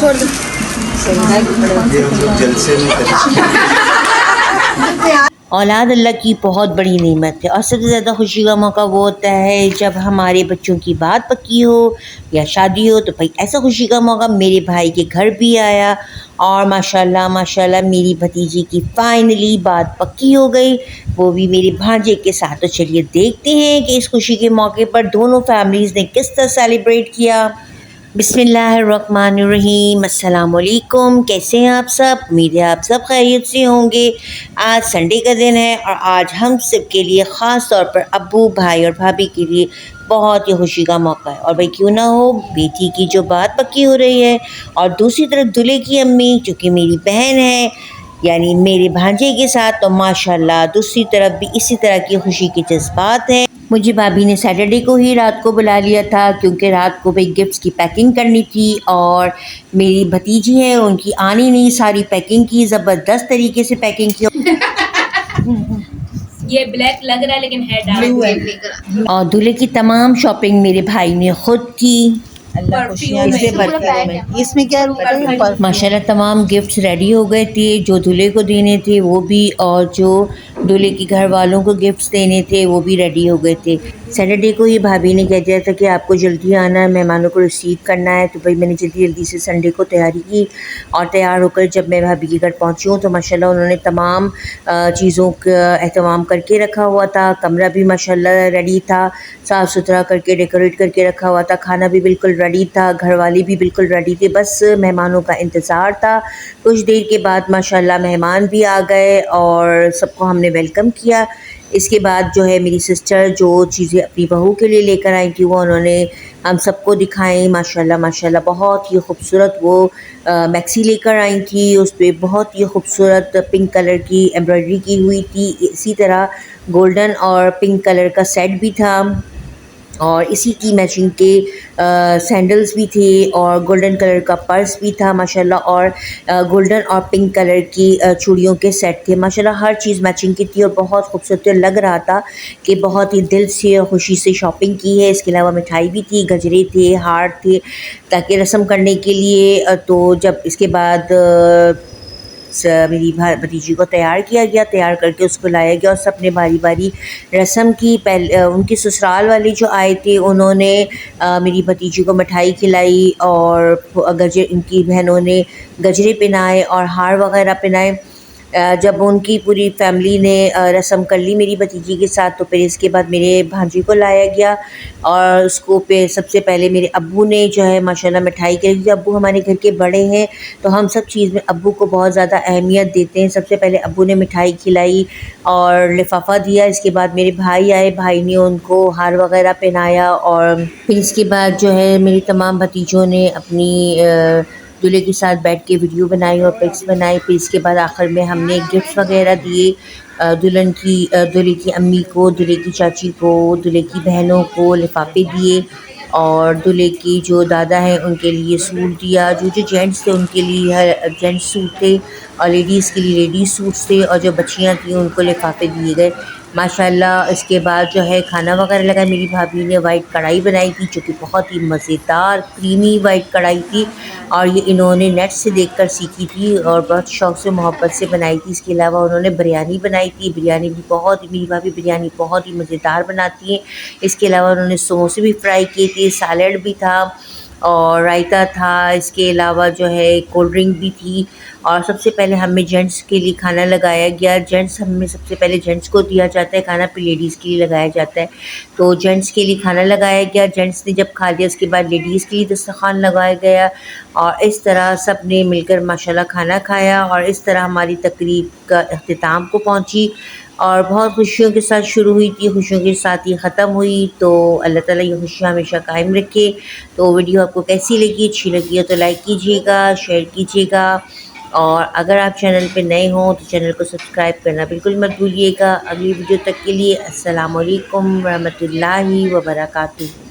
छोड़ दो। ये हम लोग जलसे में औलाद अल्लाह की बहुत बड़ी नेमत है और सबसे ज़्यादा खुशी का मौका वो होता है जब हमारे बच्चों की बात पक्की हो या शादी हो। तो भाई ऐसा खुशी का मौका मेरे भाई के घर भी आया और माशाल्लाह माशाल्लाह मेरी भतीजी की फ़ाइनली बात पक्की हो गई, वो भी मेरे भांजे के साथ। तो चलिए देखते हैं कि इस खुशी के मौके पर दोनों फैमिलीज़ ने किस तरह सेलिब्रेट किया। बिस्मिल्लाहिर्रहमानिर्रहीम, अस्सलाम वालेकुम। कैसे हैं आप सब? उम्मीद है आप सब खैरियत से होंगे। आज संडे का दिन है और आज हम सब के लिए ख़ास तौर पर अब्बू, भाई और भाभी के लिए बहुत ही खुशी का मौका है। और भाई क्यों ना हो, बेटी की जो बात पक्की हो रही है और दूसरी तरफ दूल्हे की अम्मी जो कि मेरी बहन है यानी मेरे भांजे के साथ, तो माशाल्लाह दूसरी तरफ भी इसी तरह की खुशी के जज्बात हैं। मुझे भाभी ने सैटरडे को ही रात को बुला लिया था क्योंकि रात को भाई गिफ्ट्स की पैकिंग करनी थी और मेरी भतीजी है उनकी आनी नहीं, सारी पैकिंग की, ज़बरदस्त तरीके से पैकिंग की। ये ब्लैक लग रहा है लेकिन है डार्क। और दूल्हे की तमाम शॉपिंग मेरे भाई ने खुद की। अल्लाह खुशियाँ इससे भरती रहे। इसमें क्या रूप माशाल्लाह तमाम गिफ्ट्स रेडी हो गए थे, जो दूल्हे को देने थे वो भी और जो दूल्हे के घर वालों को गिफ्ट्स देने थे वो भी रेडी हो गए थे। सैटरडे को ही भाभी ने कह दिया था कि आपको जल्दी आना है, मेहमानों को रिसीव करना है। तो भाई मैंने जल्दी जल्दी से संडे को तैयारी की और तैयार होकर जब मैं भाभी के घर पहुँची हूँ तो माशाल्लाह उन्होंने तमाम चीज़ों का एहतमाम करके रखा हुआ था। कमरा भी माशाल्लाह रेडी था, साफ़ सुथरा करके डेकोरेट करके रखा हुआ था। खाना भी बिल्कुल रेडी था, घर वाले भी बिल्कुल रेडी थे, बस मेहमानों का इंतज़ार था। कुछ देर के बाद माशाल्लाह मेहमान भी आ गए और सबको हमने वेलकम किया। इसके बाद जो है मेरी सिस्टर जो चीज़ें अपनी बहू के लिए लेकर आई थी वो उन्होंने हम सबको दिखाई। माशाल्लाह माशाल्लाह बहुत ही खूबसूरत वो मैक्सी लेकर आई थी, उस पर बहुत ही खूबसूरत पिंक कलर की एम्ब्रॉयडरी की हुई थी। इसी तरह गोल्डन और पिंक कलर का सेट भी था और इसी की मैचिंग के सैंडल्स भी थे और गोल्डन कलर का पर्स भी था माशाल्लाह और गोल्डन और पिंक कलर की चूड़ियों के सेट थे। माशाल्लाह हर चीज़ मैचिंग की थी और बहुत खूबसूरत लग रहा था कि बहुत ही दिल से और खुशी से शॉपिंग की है। इसके अलावा मिठाई भी थी, गजरे थे, हार थे ताकि रस्म करने के लिए। तो जब इसके बाद मेरी भतीजी को तैयार किया गया, तैयार करके उसको लाया गया और सब ने बारी बारी रस्म की। पहले उनके ससुराल वाले जो आए थे उन्होंने मेरी भतीजी को मिठाई खिलाई और उनकी बहनों ने गजरे पहनाए और हार वगैरह पहनाए। जब उनकी पूरी फैमिली ने रस्म कर ली मेरी भतीजी के साथ तो फिर इसके बाद मेरे भांजे को लाया गया और उसको पे सबसे पहले मेरे अब्बू ने जो है माशाल्लाह मिठाई खिलाई। अब्बू हमारे घर के बड़े हैं तो हम सब चीज़ में अब्बू को बहुत ज़्यादा अहमियत देते हैं। सबसे पहले अब्बू ने मिठाई खिलाई और लिफाफा दिया। इसके बाद मेरे भाई आए, भाई ने उनको हार वगैरह पहनाया और फिर इसके बाद जो है मेरी तमाम भतीजों ने अपनी दूल्हे के साथ बैठ के वीडियो बनाई और पिक्स बनाई। फिर इसके बाद आखिर में हमने गिफ्ट्स वगैरह दिए दूल्हे की अम्मी को, दूल्हे की चाची को, दूल्हे की बहनों को लिफाफे दिए और दूल्हे की जो दादा हैं उनके लिए सूट दिया। जो जो जेंट्स थे उनके लिए जेंट्स सूट थे और लेडीज़ के लिए लेडीज़ सूट्स थे और जो बच्चियाँ थी उनको लिफाफे दिए गए माशाल्लाह। इसके बाद जो है खाना वगैरह लगा। मेरी भाभी ने वाइट कढ़ाई बनाई थी जो कि बहुत ही मज़ेदार क्रीमी वाइट कढ़ाई थी और ये इन्होंने नेट से देखकर सीखी थी और बहुत शौक़ से मोहब्बत से बनाई थी। इसके अलावा उन्होंने बिरयानी बनाई थी, बिरयानी भी मेरी भाभी बिरयानी बहुत ही मज़ेदार बनाती हैं। इसके अलावा उन्होंने समोसे भी फ्राई किए थे, सैलड भी था और रायता था। इसके अलावा जो है कोल्ड ड्रिंक भी थी और सबसे पहले हमें जेंट्स के लिए खाना लगाया गया। हमें सबसे पहले जेंट्स को दिया जाता है खाना, फिर लेडीज़ के लिए लगाया जाता है। तो जेंट्स के लिए खाना लगाया गया, जेंट्स ने जब खा लिया उसके बाद लेडीज़ के लिए दस्तरखान लगाया गया और इस तरह सब ने मिलकर माशाल्लाह खाना खाया और इस तरह हमारी तकरीब का अख्तिताम को पहुँची और बहुत खुशियों के साथ शुरू हुई थी, खुशियों के साथ ही ख़त्म हुई। तो अल्लाह ताला ये खुशियाँ हमेशा कायम रखे। तो वीडियो आपको कैसी लगी, अच्छी लगी हो तो लाइक कीजिएगा, शेयर कीजिएगा और अगर आप चैनल पे नए हों तो चैनल को सब्सक्राइब करना बिल्कुल मत भूलिएगा। अगली वीडियो तक के लिए अस्सलाम वालेकुम रहमतुल्लाहि व बरकातुहू।